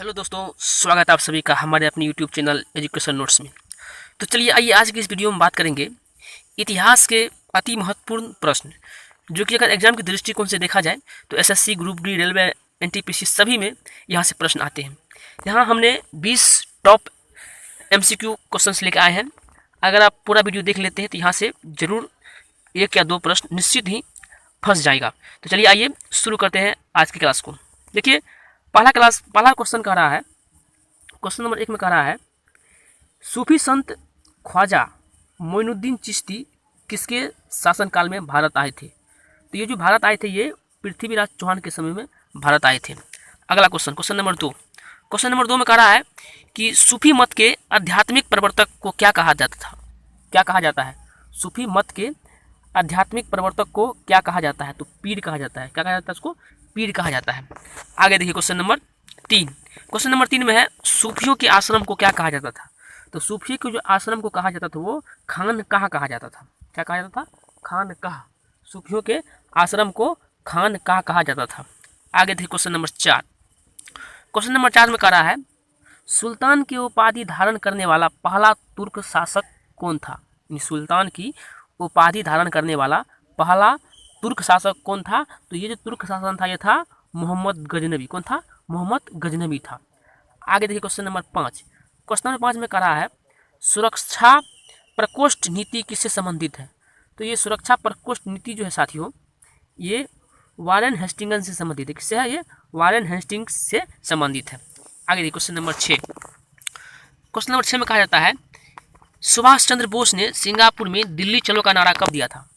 Hello दोस्तों, स्वागत है आप सभी का हमारे अपने यूट्यूब चैनल एजुकेशन नोट्स में। तो चलिए आइए आज की इस वीडियो में बात करेंगे इतिहास के अति महत्वपूर्ण प्रश्न, जो कि अगर एग्जाम के दृष्टिकोण से देखा जाए तो SSC, group D, railway, NTPC सभी में यहाँ से प्रश्न आते हैं। यहाँ हमने 20 टॉप एमसीक्यू क्वेश्चंस लेकर आए हैं। अगर आप पूरा वीडियो देख लेते हैं तो यहाँ से जरूर 1 या 2 प्रश्न निश्चित ही फंस जाएगा। तो चलिए आइए शुरू करते हैं आज की क्लास को। देखिए पहला क्वेश्चन कह रहा है, क्वेश्चन नंबर 1 में कह रहा है, सूफी संत ख्वाजा मोइनुद्दीन चिश्ती किसके शासनकाल में भारत आए थे? तो ये जो भारत आए थे ये पृथ्वीराज चौहान के समय में भारत आए थे। अगला question, question number 2। Question number 2 में कह रहा है कि सूफी मत के आध्यात्मिक प्रवर्तक को क्या कहा जाता था? क्या कहा जाता है? सूफी मत के आध्यात्मिक प्रवर्तक को क्या कहा जाता है? तो पीर कहा जाता है। क्या कहा जाता है? उसको पीर कहा जाता है। आगे देखिए क्वेश्चन नंबर 3। क्वेश्चन नंबर 3 में है, सूफियों के आश्रम को क्या कहा जाता था? तो सूफी के जो आश्रम को कहा जाता था वो खानकाह कहा जाता था। क्या कहा जाता था? खानकाह। सूफियों के आश्रम को खानकाह कहा जाता था। आगे देखिए क्वेश्चन नंबर 4। क्वेश्चन नंबर 4 में कह रहा है, सुल्तान की उपाधि धारण करने वाला पहला तुर्क शासक कौन था? सुल्तान की उपाधि धारण करने वाला पहला तुर्क शासक कौन था? तो ये जो तुर्क शासन था ये था मोहम्मद गजनवी। कौन था? मोहम्मद गजनवी था। आगे देखिए क्वेश्चन नंबर 5। क्वेश्चन नंबर 5 में कह रहा है, सुरक्षा प्रकोष्ठ नीति किससे संबंधित है? तो ये सुरक्षा प्रकोष्ठ नीति जो है साथियों, ये वारेन हेस्टिंग्स से संबंधित है। किससे है? ये वारेन हेस्टिंग्स से संबंधित है। आगे देखिए क्वेश्चन नंबर 6। क्वेश्चन नंबर 6 में कहा जाता है, सुभाष चंद्र बोस ने सिंगापुर में दिल्ली चलो का नारा कब दिया था?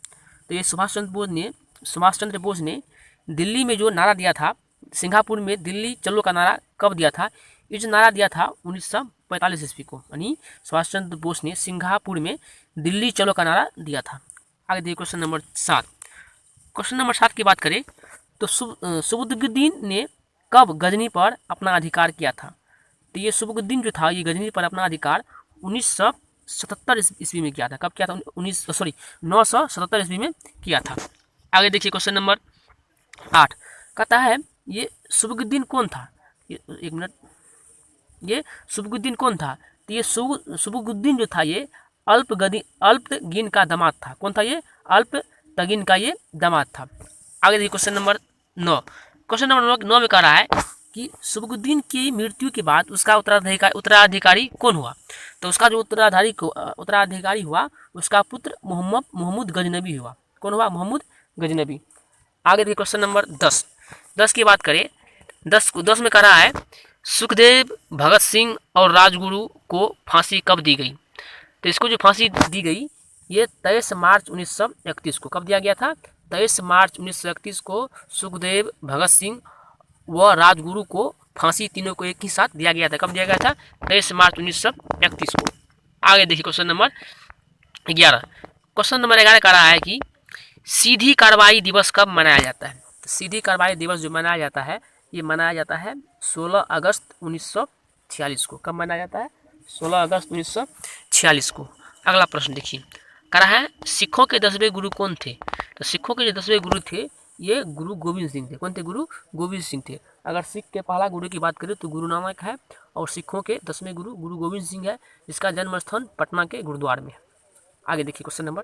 तो ये सुभाष चंद्र बोस ने दिल्ली में जो नारा दिया था, सिंगापुर में दिल्ली चलो का नारा कब दिया था? ये जो नारा दिया था 1945 ईस्वी को, यानी सुभाष चंद्र बोस ने सिंगापुर में दिल्ली चलो का नारा दिया था। आगे देखिए क्वेश्चन नंबर 7। क्वेश्चन नंबर 7 की बात करें तो सुबुद्दीन ने कब गजनी पर अपना अधिकार किया था? तो ये सुबुद्दीन जो था ये गजनी पर अपना अधिकार 1977 ईस्वी में किया था। कब किया था? 977 ईस्वी में किया था। आगे देखिए क्वेश्चन नंबर 8। कहता है, ये सुबुद्दीन कौन था? एक मिनट, ये सुबुद्दीन कौन था? तो ये सुबुद्दीन जो था ये अल्पतगीन का दामाद था। कौन था? ये अल्पतगीन का ये दामाद था। आगे देखिए क्वेश्चन नंबर 9। क्वेश्चन नंबर 9 में कह रहा है कि सुबुद्दीन की मृत्यु के बाद उसका उत्तराधिकारी कौन हुआ? तो उसका जो उत्तराधिकारी हुआ उसका पुत्र मोहम्मद गजनवी हुआ। कौन हुआ? मोहम्मद गजनवी। आगे देखिए क्वेश्चन नंबर 10 की बात करें। 10 में कह रहा है, सुखदेव, भगत सिंह और राजगुरु को फांसी कब दी गई? तो इसको जो फांसी दी गई ये 23 मार्च 1931 को। कब दिया गया था? 23 मार्च 1931 को सुखदेव, भगत सिंह व राजगुरु को फांसी तीनों को एक ही साथ दिया गया था। कब दिया गया था? 23 मार्च 1931 को। आगे देखिए क्वेश्चन नंबर 11। क्वेश्चन नंबर 11 कह रहा है कि सीधी कार्रवाई दिवस कब मनाया जाता है? तो सीधी कार्रवाई दिवस जो मनाया जाता है ये मनाया जाता है 16 अगस्त 1946 को। कब मनाया जाता है? 16 अगस्त 1946 को। अगला प्रश्न देखिए, कह रहा है, सिखों के 10वें गुरु कौन थे? तो सिखों के जो 10वें गुरु थे ये गुरु गोविंद सिंह थे। कौन थे? गुरु गोविंद सिंह थे। अगर सिख के पहला गुरु की बात करें तो गुरु नानक है, और सिखों के 10वें गुरु गुरु गोविंद सिंह है, जिसका जन्म स्थान पटना के गुरुद्वार में है। आगे देखिए क्वेश्चन नंबर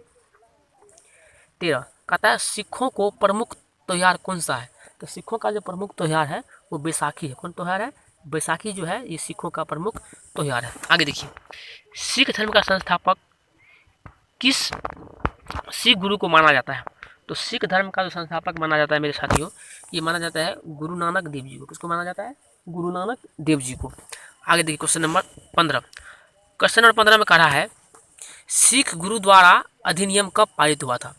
13। कहता है, सिखों को प्रमुख त्यौहार कौन सा है? तो सिखों का जो प्रमुख त्यौहार है वो बैसाखी है। कौन त्यौहार है? बैसाखी जो है ये सिखों का प्रमुख त्यौहार है। आगे देखिए, सिख धर्म का संस्थापक किस सिख गुरु को माना जाता है? तो सिख धर्म का जो संस्थापक माना जाता है मेरे साथियों, ये माना जाता है गुरु नानक देव जी को। किसको माना जाता है? गुरु नानक देव जी को। आगे देखिए क्वेश्चन नंबर 15। क्वेश्चन नंबर 15 में कह रहा है, सिख गुरु द्वारा अधिनियम कब पारित हुआ था?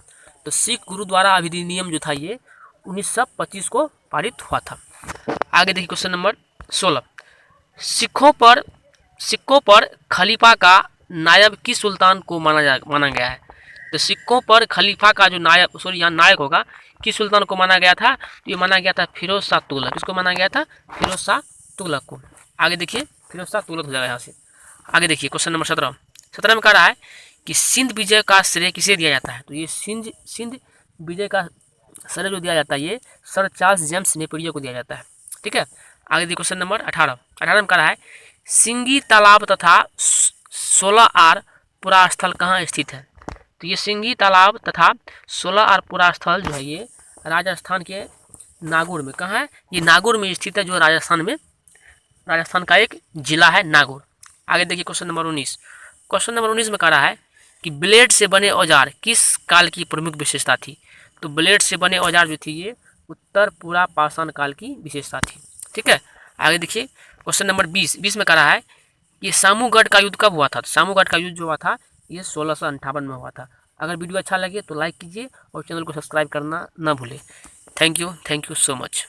तो सिख गुरु द्वारा अधिनियम जो था ये 1925 को पारित हुआ था। आगे देखिए क्वेश्चन नंबर 16। सिक्कों पर खलीफा का नायब किस सुल्तान को माना गया है? तो सिक्कों पर खलीफा का जो नायक होगा किस सुल्तान को माना गया था? तो ये माना गया था फिरोज शाह तुगलक। किसको माना गया था? फिरोज शाह तुगलक को। आगे देखिए फिरोज शाह तुगलक हो जाएगा यहाँ से। आगे देखिए क्वेश्चन नंबर 17 में कह रहा है कि सिंध विजय का श्रेय किसे दिया जाता है? तो ये सिंध विजय का श्रेय जो दिया जाता है ये सर चार्ल्स जेम्स नेपियर को दिया जाता है। ठीक है। आगे देखिए क्वेश्चन नंबर 18 में कह रहा है सिंगी तालाब तथा 16 आर पुरा स्थल कहाँ स्थित है। तो ये सिंगी तालाब तथा 16 आर पुरा स्थल जो है ये राजस्थान के नागौर में कहाँ है, ये नागौर में स्थित है, जो राजस्थान का एक जिला है नागौर। आगे देखिए क्वेश्चन नंबर 19 में कह रहा है कि ब्लेड से बने औजार किस काल की प्रमुख विशेषता थी। तो ब्लेड से बने औजार जो थी ये उत्तर पूरा पाषाण काल की विशेषता थी। ठीक है, आगे देखिए क्वेश्चन नंबर 20 में कह रहा है ये सामूगढ़ का युद्ध कब हुआ था। तो सामूगढ़ का युद्ध जो हुआ था ये 1658 में हुआ था। अगर वीडियो अच्छा लगे तो लाइक कीजिए और चैनल को सब्सक्राइब करना ना भूलें। Thank you so much.